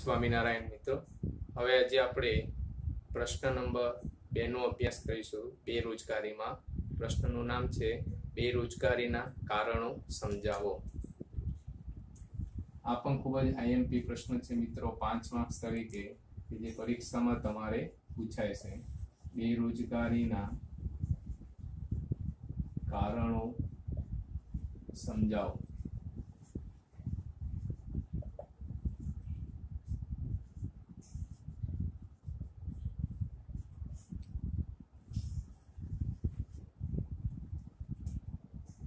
સ્વામિનારાયણ મિત્રો, હવે આજે આપણે પ્રશ્ન નંબર 2 નો અભ્યાસ કરીશું. બેરોજગારીમાં પ્રશ્નનું નામ છે બેરોજગારીના કારણો સમજાવો. આ પણ ખૂબ જ આઈએમપી પ્રશ્ન છે મિત્રો, 5 માર્ક્સ તરીકે કે જે પરીક્ષામાં તમારે પૂછાય છે. બેરોજગારીના કારણો સમજાવો.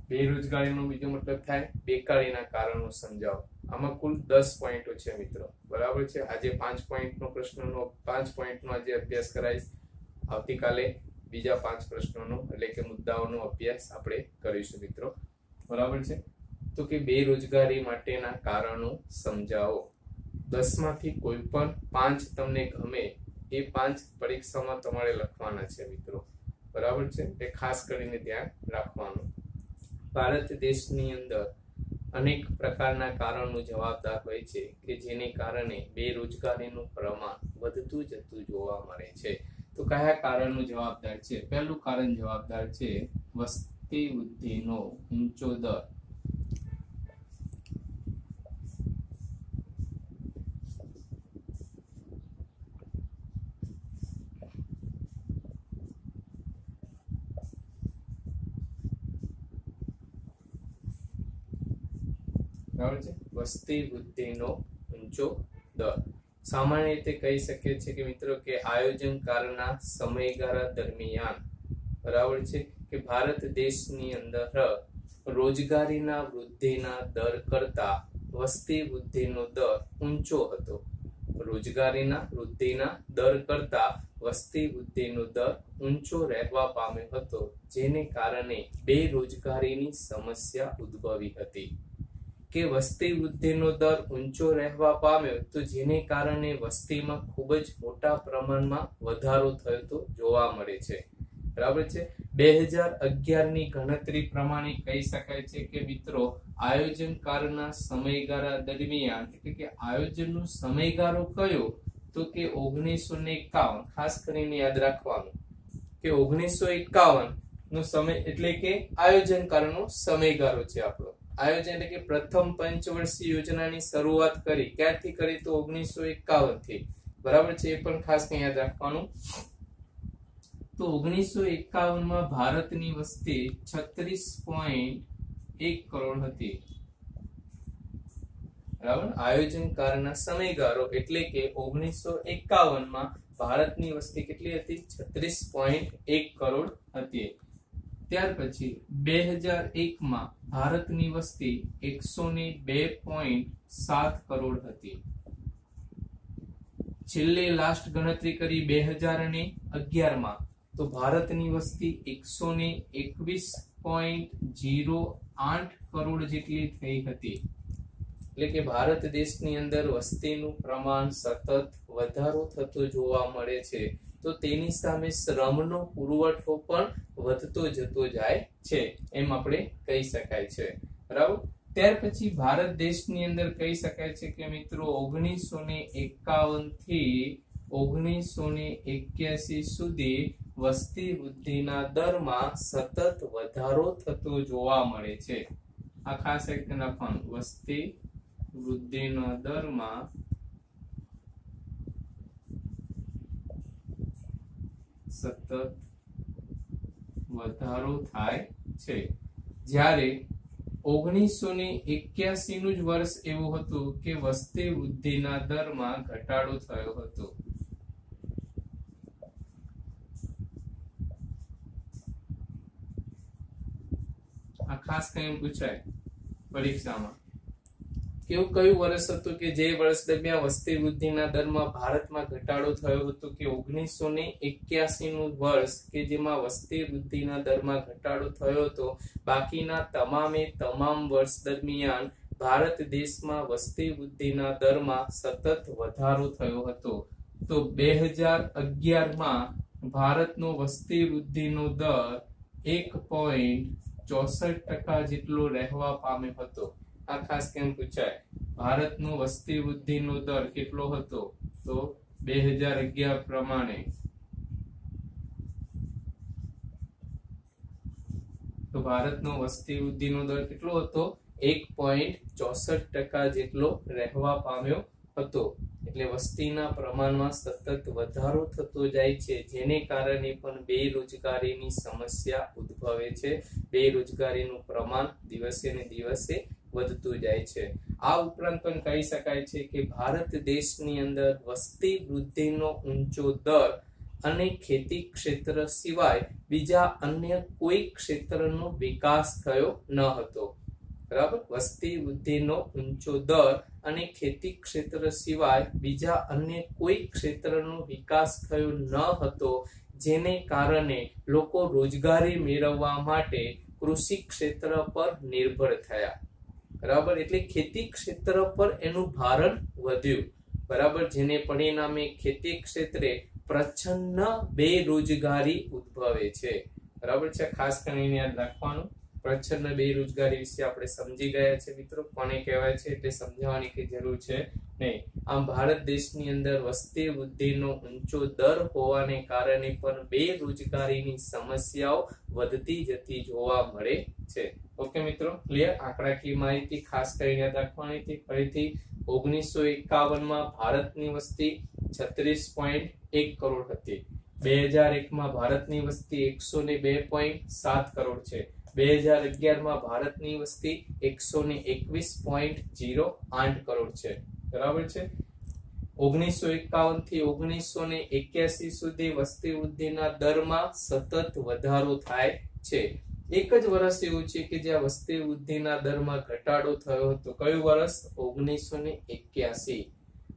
બેરોજગારીનો બીજો મતલબ થાય બેકારીના કારણો સમજાવો. આમાં કુલ 10 પોઈન્ટો છે મિત્રો, બરાબર છે. આજે 5 પોઈન્ટનો પ્રશ્નનો 5 પોઈન્ટનો આજે અભ્યાસ કરાઈશ. આવતીકાલે બીજા 5 પ્રશ્નોનો એટલે કે મુદ્દાઓનો અભ્યાસ આપણે કરીશું મિત્રો, બરાબર છે. તો કે બેરોજગારી માટેના કારણો સમજાવો. 10 માંથી કોઈ પણ 5 તમને ગમે એ 5 પરીક્ષામાં તમારે લખવાના છે મિત્રો, બરાબર છે. એ ખાસ કરીને ધ્યાન રાખવાનું. ભારત દેશની અંદર અનેક પ્રકારના કારણો જવાબદાર હોય છે કે જેને કારણે બેરોજગારીનું પ્રમાણ વધતું જતું જોવા મળે છે. તો કયા કારણો જવાબદાર છે? પહેલું કારણ જવાબદાર છે વસ્તી વૃદ્ધિનો ઊંચો દર. વસ્તી વૃદ્ધિનો ઊંચો દર સામાન્ય રીતે કહી શકીએ છીએ કે મિત્રો કે આયોજનકાળના સમયગાળા દરમિયાન, બરાબર છે, કે ભારત દેશની અંદર રોજગારીના વૃદ્ધિના દર કરતા વસ્તી વૃદ્ધિનો દર ઊંચો હતો. રોજગારીના વૃદ્ધિના દર કરતા વસ્તી વૃદ્ધિનો દર ઊંચો રહેવા પામ્યો હતો, જેને કારણે બેરોજગારીની સમસ્યા ઉદ્ભવી હતી. કે વસ્તી વૃદ્ધિનો દર ઊંચો રહેવા પામ્યો તો જેને કારણે વસ્તીમાં ખૂબ જ મોટા પ્રમાણમાં વધારો થયો જોવા મળે છે, બરાબર છે. 2011 ની ગણતરી પ્રમાણે કહી શકાય છે કે મિત્રો આયોજનકાળના સમયગાળા દરમિયાન, એટલે કે આયોજનનો સમયગાળો કયો તો કે 1951. ખાસ કરીને યાદ રાખવાનું કે 1951 નો સમય એટલે કે આયોજનકાળનો સમયગાળો છે આપણો. આયોજન એટલે કે પ્રથમ પંચવર્ષીય યોજનાની શરૂઆત કરી ક્યાંથી કરી તો 1951 થી, બરાબર છે. એ પણ ખાસ યાદ રાખવાનું. તો 1951 માં ભારતની વસ્તી 36.1 કરોડ હતી, બરાબર. આયોજનકાળના સમયગાળો એટલે કે 1951 માં ભારતની વસ્તી કેટલી હતી? 36.1 કરોડ હતી. ત્યાર પછી 2001 માં ભારતની વસ્તી 102.7 કરોડ હતી. છેલ્લે લાસ્ટ ગણતરી કરી 2011 માં તો ભારતની વસ્તી 121.08 કરોડ જેટલી થઈ હતી. એટલે કે ભારત દેશની અંદર વસ્તીનું પ્રમાણ સતત વધારો થતો જોવા મળે છે, તો તેની સામે શ્રમનો પુરવઠો પણ વધતો જતો જાય છે, એમ આપણે કહી શકાય છે, બરાબર. ત્યાર પછી ભારત દેશની અંદર કહી શકાય છે કે મિત્રો 1951 થી 1981 સુધી વસ્તી વૃદ્ધિના દરમાં સતત વધારો થતો જોવા મળે છે. આ ખાસ એક લખવાનું, વસ્તી વૃદ્ધિના દરમાં સતત વધારો થાય છે. જ્યારે 1981 નું જ વર્ષ એવું હતું કે વસ્તી વૃદ્ધિના દરમાં ઘટાડો થયો હતો. આ ખાસ કઈ પૂછાય પરીક્ષામાં. કેવું કયું વર્ષ હતું કે જે વર્ષ દરમિયાન વસ્તી વૃદ્ધિના દરમાં ભારતમાં ઘટાડો થયો હતો? કે 1981 નું વર્ષ કે જેમાં વસ્તી વૃદ્ધિના દરમાં ઘટાડો થયો હતો. બાકીના તમામ વર્ષ દરમિયાન ભારત દેશમાં વસ્તી વૃદ્ધિના દરમાં સતત વધારો થયો હતો. તો 2011 માં ભારતનો વસ્તી વૃદ્ધિનો દર 1.64% જેટલો રહેવા પામ્યો હતો. આ ખાસ કેમ પૂછાય? ભારતનો વસ્તી વૃદ્ધિનો દર કેટલો હતો? તો 2011 પ્રમાણે તો ભારતનો વસ્તી વૃદ્ધિનો દર કેટલો હતો? 1.64% જેટલો રહેવા પામ્યો હતો. એટલે વસ્તીના પ્રમાણમાં સતત વધારો થતો જાય છે, જેને કારણે પણ બેરોજગારીની સમસ્યા ઉદ્ભવે છે. બેરોજગારીનું પ્રમાણ દિવસે ને દિવસે વધતું જાય છે. આ ઉપરાંત પણ કહી શકાય છે કે ભારત દેશની અંદર વસ્તી વૃદ્ધિનો ઊંચો દર અને ખેતી ક્ષેત્ર સિવાય બીજા અન્ય કોઈ ક્ષેત્રનો વિકાસ થયો ન હતો. બરાબર, વસ્તી વૃદ્ધિનો ઊંચો દર અને ખેતી ક્ષેત્ર સિવાય બીજા અન્ય કોઈ ક્ષેત્રનો વિકાસ થયો ન હતો, જેને કારણે લોકો રોજગારી મેળવવા માટે કૃષિ ક્ષેત્ર પર નિર્ભર થયા. બરાબર, એટલે ખેતી ક્ષેત્ર પર એનું ભારણ વધ્યું. બરાબર, જેને પરિણામે ખેતી ક્ષેત્રે પ્રચંડ બેરોજગારી ઉદ્ભવે છે. બરાબર છે, ખાસ કરીને યાદ રાખવાનું. પ્રચંડ બેરોજગારી વિશે આપણે સમજી ગયા છે મિત્રો, કોને કહેવાય છે એટલે સમજાવવાની કઈ જરૂર છે નહીં. આમ ભારત દેશની અંદર વસ્તી વૃદ્ધિનો ઊંચો દર હોવાને કારણે પણ બેરોજગારીની સમસ્યાઓ વધતી જતી જોવા મળે છે. ઓકે મિત્રો, ક્લિયર? આંકડાકીય માહિતી ખાસ કરીને યાદ રાખવાની હતી. ફરીથી 1951 માં ભારતની વસ્તી 36.1 કરોડ હતી. 2001 માં ભારતની વસ્તી 102.7 કરોડ છે. 2011 માં ભારતની વસ્તી 121.08 કરોડ છે. બરાબર છે. 1951 થી 1981 સુધી વસ્તી વૃદ્ધિના દરમાં સતત વધારો થાય છે. એક જ વર્ષ એવું છે કે જ્યાં વસ્તી વૃદ્ધિના દરમાં ઘટાડો થયો હતો. કયું વર્ષ? 1981.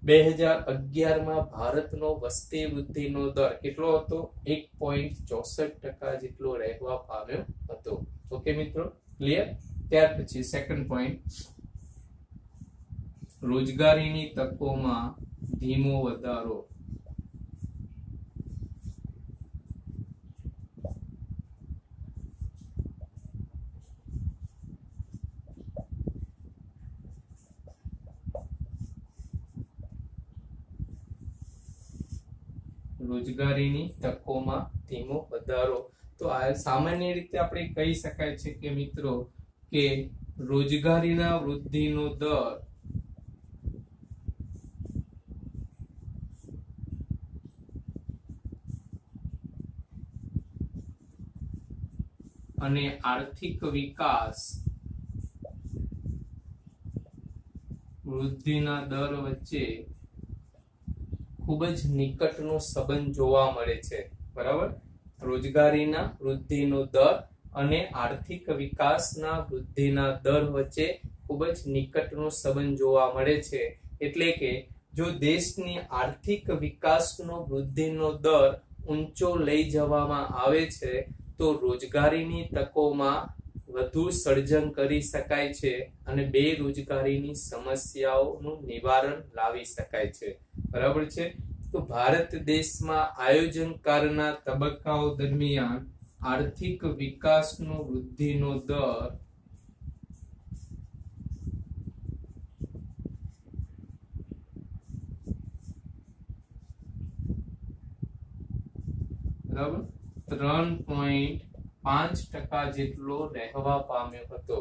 2011 માં ભારતનો વસ્તી વૃદ્ધિનો દર કેટલો હતો? 1.64% જેટલો રહેવા પામ્યો હતો. ઓકે મિત્રો, ક્લિયર? ત્યાર પછી સેકન્ડ પોઈન્ટ, રોજગારીની તકોમાં ધીમો વધારો. રોજગારીની તકોમાં ધીમો વધારો. તો આ સામાન્ય રીતે આપણે કહી શકાય છે કે મિત્રો કે રોજગારીના વૃદ્ધિનો દર અને આર્થિક વિકાસ વૃદ્ધિના દર વચ્ચે ખૂબ જ નિકટનો સંબંધ જોવા મળે છે. બરાબર, રોજગારીના વૃદ્ધિનો દર અને આર્થિક વિકાસના વૃદ્ધિના દર વચ્ચે ખૂબ જ નિકટનો સંબંધ જોવા મળે છે. એટલે કે જો દેશની આર્થિક વિકાસનો વૃદ્ધિનો દર ઊંચો લઈ જવામાં આવે છે તો રોજગારીની તકોમાં વધુ સર્જન કરી શકાય છે અને બેરોજગારીની સમસ્યાઓનું નિવારણ લાવી શકાય છે. બરાબર છે. તો ભારત દેશમાં આયોજનકાળના તબક્કાઓ દરમિયાન આર્થિક વિકાસનો વૃદ્ધિનો દર બરાબર 3.5% જેટલો રહેવા પામ્યો હતો.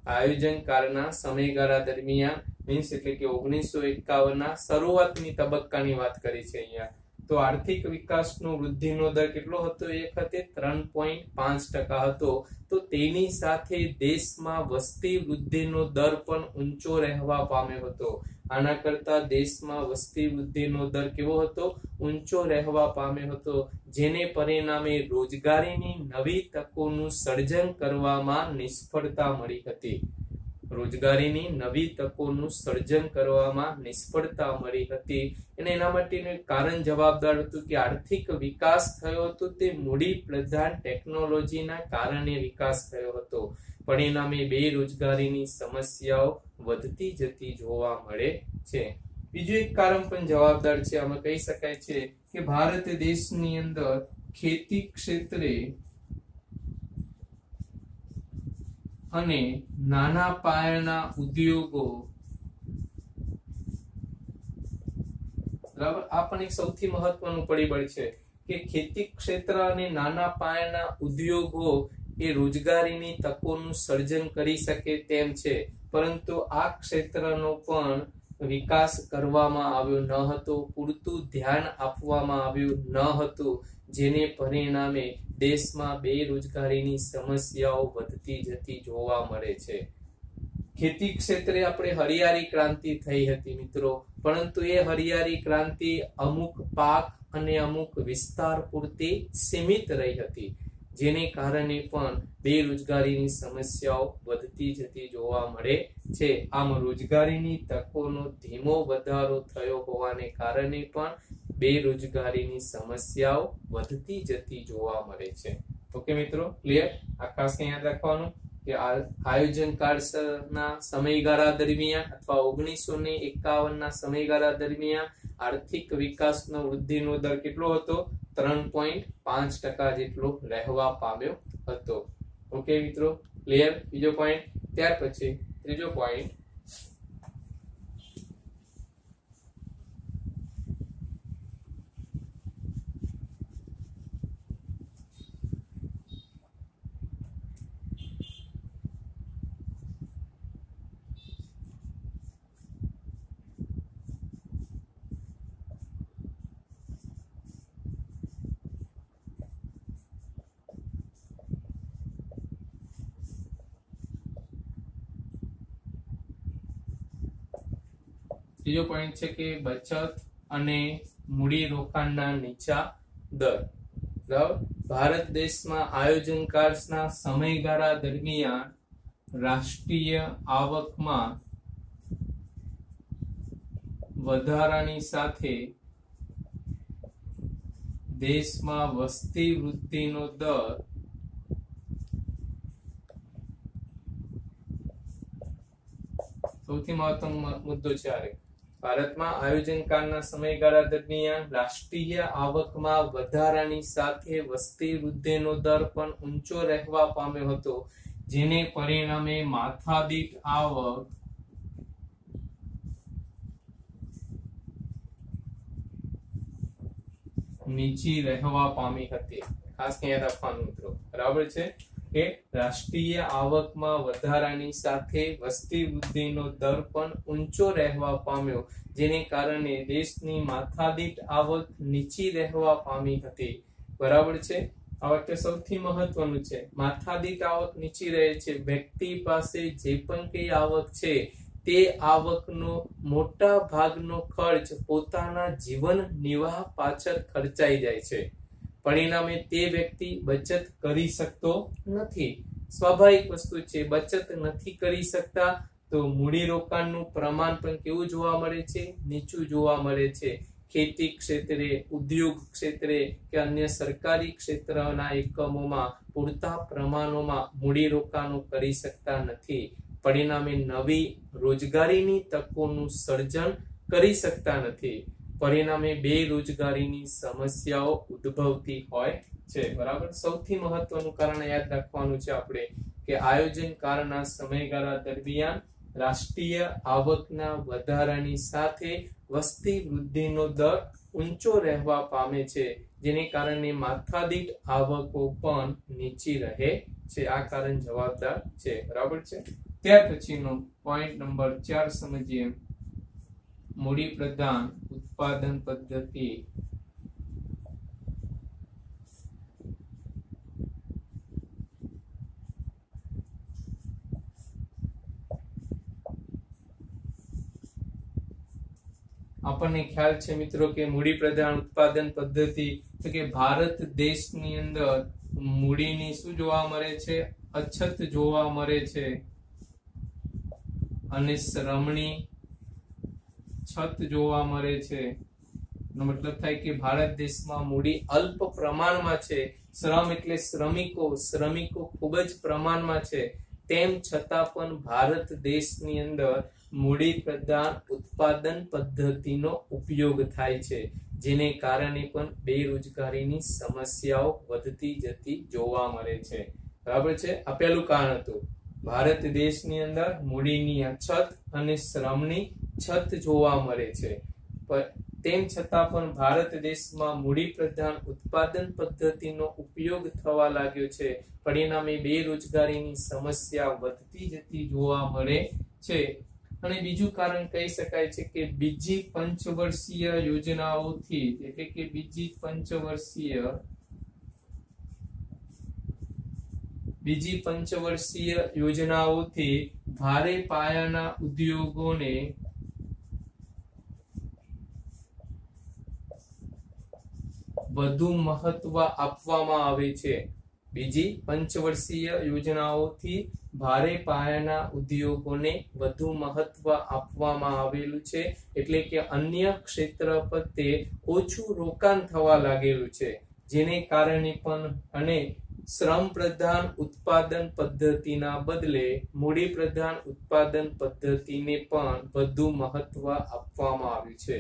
આયોજનકાળના સમયગાળા દરમિયાન મીન્સ એટલે કે 1951 ના શરૂઆતની તબક્કાની વાત કરી છે અહીંયા. તો આર્થિક વિકાસનો વૃદ્ધિનો દર કેટલો હતો? એ વખતે 3.5% હતો. તો તેની સાથે દેશમાં વસ્તી વૃદ્ધિનો દર પણ ઊંચો રહેવા પામ્યો હતો. આના કરતા દેશમાં વસ્તી વૃદ્ધિનો દર કેવો હતો? ઊંચો રહેવા પામ્યો હતો, જેને પરિણામે રોજગારીની નવી તકોનું સર્જન કરવામાં નિષ્ફળતા મળી હતી. રોજગારીની નવી તકોનું સર્જન કરવામાં નિષ્ફળતા મળી હતી. અને એના માટેનું કારણ જવાબદાર હતું કે આર્થિક વિકાસ થયો હતો તે મૂડી પ્રધાન ટેકનોલોજીના કારણે વિકાસ થયો હતો. પરિણામે બેરોજગારીની સમસ્યાઓ વધતી જતી જોવા મળે છે. બીજું એક કારણ પણ જવાબદાર છે. આમાં કહી શકાય છે કે ભારત દેશની અંદર ખેતી ક્ષેત્રે અને નાના પાયાના ઉદ્યોગો, બરાબર, આ પણ એક સૌથી મહત્વનું પરિબળ છે કે ખેતી ક્ષેત્ર અને નાના પાયાના ઉદ્યોગો એ રોજગારીની તકોનું સર્જન કરી શકે તેમ છે, પરંતુ આ ક્ષેત્રનો પણ વિકાસ કરવામાં આવ્યો ન હતો, પૂરતું ધ્યાન આપવામાં આવ્યું ન હતું, જેને પરિણામે દેશમાં બેરોજગારીની સમસ્યાઓ વધતી જતી જોવા મળે છે. ખેતી ક્ષેત્રે આપણે હરિયાળી ક્રાંતિ થઈ હતી મિત્રો, પરંતુ એ હરિયાળી ક્રાંતિ અમુક પાક અને અમુક વિસ્તાર પૂરતી સીમિત રહી હતી, જેને કારણે પણ બેરોજગારીની સમસ્યાઓ વધતી જતી જોવા મળે છે. આમ રોજગારીની તકોનો ધીમો વધારો થયો હોવાને કારણે પણ બેરોજગારીની સમસ્યાઓ વધતી જતી જોવા મળે છે. ઓકે મિત્રો, ક્લિયર? આ ખાસ યાદ રાખવાનું કે આયોજન કાળના સમયગાળા દરમિયાન અથવા 1951 ના સમયગાળા દરમિયાન આર્થિક વિકાસનો વૃદ્ધિનો દર કેટલો હતો? 3.5% જેટલો રહેવા પામ્યો હતો. ઓકે મિત્રો, ક્લિયર? બીજો પોઈન્ટ. ત્યાર પછી ત્રીજો પોઈન્ટ, ત્રીજો પોઈન્ટ છે કે બચત અને મૂડી રોકાણના નીચા દર. બરાબર, ભારત દેશમાં આયોજન કાળના સમયગાળા દરમિયાન રાષ્ટ્રીય આવકમાં વધારાની સાથે દેશમાં વસ્તી વૃદ્ધિનો દર સૌથી મહત્વનો મુદ્દો છે. ભારતમાં આયોજન કાળના સમયગાળા દરમિયાન રાષ્ટ્રીય આવકમાં વધારાની સાથે વસ્તી વૃદ્ધિનો દર પણ ઊંચો રહેવા પામ્યો હતો, જેને પરિણામે માથાદીઠ આવક નીચી રહેવા પામી હતી. ખાસ યાદ રાખવાનું મિત્રો, બરાબર છે કે રાષ્ટ્રીય આવકમાં વધારાની સાથે વસ્તી વૃદ્ધિનો દર પણ ઊંચો રહેવા પામ્યો, જેને કારણે દેશની માથાદીઠ આવક નીચી રહેવા પામી હતી. બરાબર છે, આ વાક્ય સૌથી મહત્વનું છે. માથાદીઠ આવક નીચી રહે છે, વ્યક્તિ પાસે જે પણ કઈ આવક છે તે આવકનો મોટા ભાગનો ખર્ચ પોતાના જીવન નિર્વાહ પાછળ ખર્ચાઈ જાય છે. પરિણામે તે વ્યક્તિ બચત કરી શકતો નથી. સ્વાભાવિક વસ્તુ છે, બચત નથી કરી શકતા તો મૂડી રોકાણનું પ્રમાણ પણ કેવું જોવા મળે છે? નીચું જોવા મળે છે. ખેતી ક્ષેત્રે, ઉદ્યોગ ક્ષેત્રે કે અન્ય સરકારી ક્ષેત્રના એકમોમાં પૂરતા પ્રમાણોમાં મૂડી રોકાણો કરી શકતા નથી. પરિણામે નવી રોજગારીની તકોનું સર્જન કરી શકતા નથી. પરિણામે બેરોજગારીની સમસ્યાઓ ઉદ્ભવતી હોય છે. બરાબર, સૌથી મહત્વનું કારણ યાદ રાખવાનું છે આપણે કે આયોજન કાળના સમયગાળા દરમિયાન રાષ્ટ્રીય આવકના વધારાની સાથે વસ્તી વૃદ્ધિનો દર ઊંચો રહેવા પામે છે, જેને કારણે માથાદીઠ આવકો પણ નીચી રહે છે. આ કારણ જવાબદાર છે. બરાબર છે. ત્યાર પછીનો પોઈન્ટ નંબર 4 સમજીએ. મૂડી પ્રધાન ઉત્પાદન પદ્ધતિ. આપણને ખ્યાલ છે મિત્રો કે મૂડી પ્રધાન ઉત્પાદન પદ્ધતિ એટલે કે ભારત દેશની અંદર મૂડીની શું જોવા મળે છે? અછત જોવા મળે છે અને શ્રમની છત જોવા મળે છે. નો મતલબ થાય કે ભારત દેશમાં મૂડી અલ્પ પ્રમાણમાં છે. શ્રમ એટલે શ્રમિકો ખૂબ જ પ્રમાણમાં છે. તેમ છતાં પણ ભારત દેશની અંદર મૂડી પ્રધાન ઉત્પાદન પદ્ધતિનો ઉપયોગ થાય છે, જેને કારણે પણ બેરોજગારીની સમસ્યાઓ વધતી જતી જોવા મળે છે. બરાબર છે. આ પહેલું કારણ હતું. ભારત દેશની અંદર મૂડીની અછત અને શ્રમની છત જોવા મળે છે, તેમ છતાં પણ ભારત દેશમાં મૂડી પ્રધાન ઉત્પાદન પદ્ધતિનો ઉપયોગ થવા લાગ્યો છે. પરિણામે બેરોજગારીની સમસ્યા વધતી જતી જોવા મળે છે. અને બીજું કારણ કહી શકાય છે કે બીજી પંચવર્ષીય યોજનાઓથી, એટલે કે બીજી પંચવર્ષીય યોજનાઓથી ભારે પાયાના ઉદ્યોગોને વધુ મહત્વ આપવામાં આવે છે. બીજી પંચવર્ષીય યોજનાઓથી ભારે પાયાના ઉદ્યોગોને વધુ મહત્વ આપવામાં આવેલું છે, એટલે કે અન્ય ક્ષેત્ર પ્રત્યે ઓછું રોકાણ થવા લાગેલું છે, જેને કારણે પણ અને શ્રમ પ્રધાન ઉત્પાદન પદ્ધતિના બદલે મૂડી પ્રધાન ઉત્પાદન પદ્ધતિને પણ વધુ મહત્વ આપવામાં આવ્યું છે,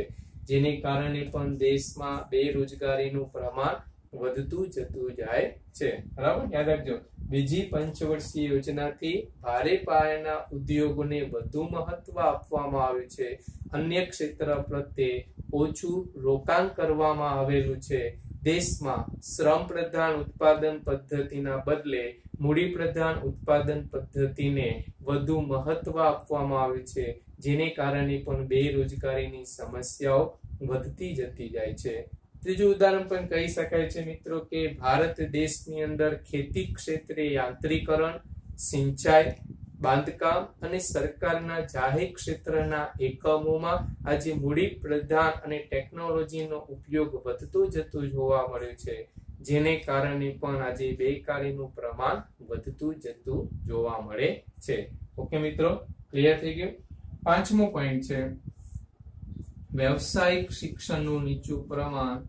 જેને કારણે પણ દેશમાં બેરોજગારીનું પ્રમાણ વધતું જતું જાય છે. બરાબર, યાદ રાખજો. બીજી પંચવર્ષીય યોજનાથી ભારે પાયાના ઉદ્યોગોને વધુ મહત્વ આપવામાં આવ્યું છે, અન્ય ક્ષેત્ર પ્રત્યે ઓછું રોકાણ કરવામાં આવેલું છે. દેશમાં શ્રમ પ્રધાન ઉત્પાદન પદ્ધતિના બદલે મૂડી પ્રધાન ઉત્પાદન પદ્ધતિને વધુ મહત્વ આપવામાં આવ્યું છે, જેને કારણે પણ બેરોજગારીની સમસ્યાઓ વધતી જતી જાય છે. ત્રીજું ઉદાહરણ પણ કહી શકાય છે મિત્રો કે ભારત દેશની અંદર ખેતી ક્ષેત્રે યાંત્રીકરણ, સિંચાઈ, બાંધકામ અને સરકારના જાહેર ક્ષેત્રના એકમોમાં આજે મૂડી પ્રધાન અને ટેકનોલોજીનો ઉપયોગ વધતો જતો જોવા મળ્યો છે, જેને કારણે પણ આજે બેકારીનું પ્રમાણ વધતું જતું જોવા મળે છે. ઓકે મિત્રો, ક્લિયર થઈ ગયું. પાંચમો પોઈન્ટ છે વ્યવસાયિક શિક્ષણનું નીચું પ્રમાણ.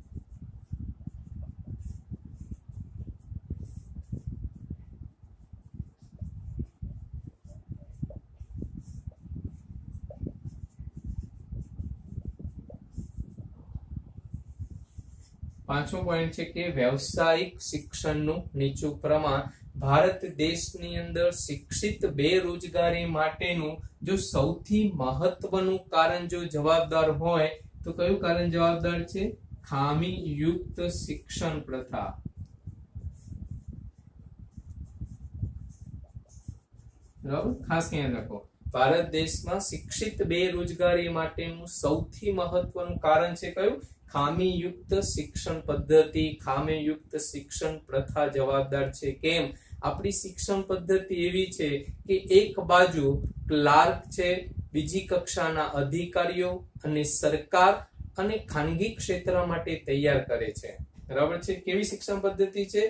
પાંચમો પોઈન્ટ છે કે વ્યવસાયિક શિક્ષણનું નીચું પ્રમાણ. ભારત દેશની અંદર શિક્ષિત બેરોજગારી માટેનું જો સૌથી મહત્વનું કારણ જો જવાબદાર હોય તો કયું કારણ જવાબદાર છે? ખામીયુક્ત શિક્ષણ પ્રથા. બરાબર, ખાસ યાદ રાખો. ભારત દેશમાં શિક્ષિત બેરોજગારી માટેનું સૌથી મહત્વનું કારણ છે કયું? ખામીયુક્ત શિક્ષણ પદ્ધતિ, ખામીયુક્ત શિક્ષણ પ્રથા જવાબદાર છે. કેમ? આપણી શિક્ષણ પદ્ધતિ એવી છે કે એક બાજુ ક્લાર્ક છે, બીજી કક્ષાના અધિકારીઓ અને સરકાર અને ખાનગી ક્ષેત્ર માટે તૈયાર કરે છે. બરાબર છે? કેવી શિક્ષણ પદ્ધતિ છે?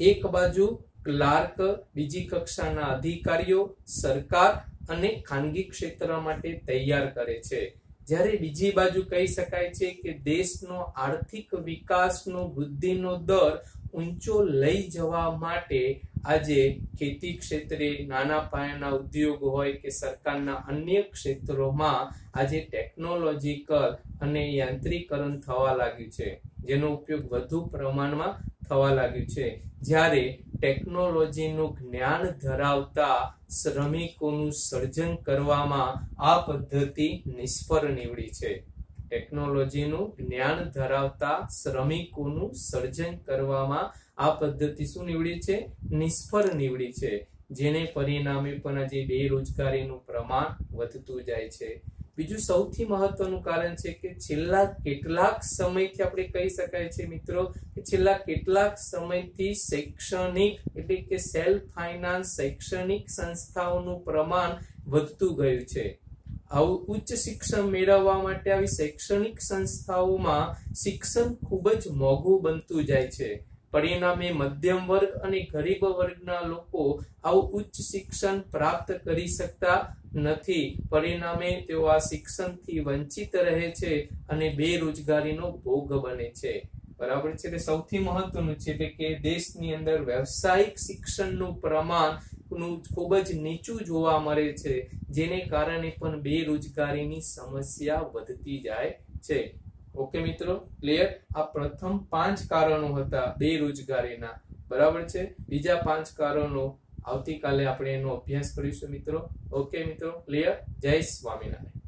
એક બાજુ ક્લાર્ક, બીજી કક્ષાના અધિકારીઓ, સરકાર અને ખાનગી ક્ષેત્ર માટે તૈયાર કરે છે. જ્યારે બીજી બાજુ કહી શકાય છે કે દેશનો આર્થિક વિકાસનો વૃદ્ધિનો દર ઊંચો લઈ જવા માટે આજે ખેતી ક્ષેત્રે, નાના પાયાના ઉદ્યોગ હોય કે સરકારના અન્ય ક્ષેત્રોમાં આજે ટેકનોલોજીકલ અને યાંત્રિકરણ થવા લાગ્યું છે, જેનો ઉપયોગ વધુ પ્રમાણમાં થવા લાગ્યું છે. જ્યારે ટેકનોલોજીનું જ્ઞાન ધરાવતા શ્રમિકોનું સર્જન કરવામાં આ પદ્ધતિ નિષ્ફળ નીવડી છે. ટેકનોલોજીનું જ્ઞાન ધરાવતા શ્રમિકોનું સર્જન કરવામાં આ પદ્ધતિ શું નીવડી છે? નિષ્ફળ નીવડી છે, જેને પરિણામે પણ આજે બેરોજગારીનું પ્રમાણ વધતું જાય છે. બીજું સૌથી મહત્વનું કારણ છે કે છેલ્લા કેટલાક સમયથી આપણે કહી શકાય છે મિત્રો કે છેલ્લા કેટલાક સમયથી શૈક્ષણિક એટલે કે સેલ્ફ ફાઇનાન્સ શૈક્ષણિક સંસ્થાઓનું પ્રમાણ વધતું ગયું છે. આવું ઉચ્ચ શિક્ષણ મેળવવા માટે આવી શૈક્ષણિક સંસ્થાઓમાં શિક્ષણ ખૂબ જ મોંઘું બનતું જાય છે. પરિણામે મધ્યમ વર્ગ અને ગરીબ વર્ગના લોકો આવું ઉચ્ચ શિક્ષણ પ્રાપ્ત કરી શકતા નથી. પરિણામે તેઓ આ શિક્ષણથી વંચિત રહે છે અને બેરોજગારીનો ભોગ બને છે. બરાબર છે? એટલે સૌથી મહત્વનું છે કે દેશની અંદર વ્યવસાયિક શિક્ષણનું પ્રમાણ ખૂબ જ નીચું જોવા મળે છે, જેને કારણે પણ બેરોજગારીની સમસ્યા વધતી જાય છે. ઓકે મિત્રો, ક્લિયર? આ પ્રથમ 5 કારણો હતા બેરોજગારીના. બરાબર છે? બીજા 5 કારણો આવતીકાલે આપણે એનો અભ્યાસ કરીશું મિત્રો. ઓકે મિત્રો, ક્લિયર? જય સ્વામિનારાયણ.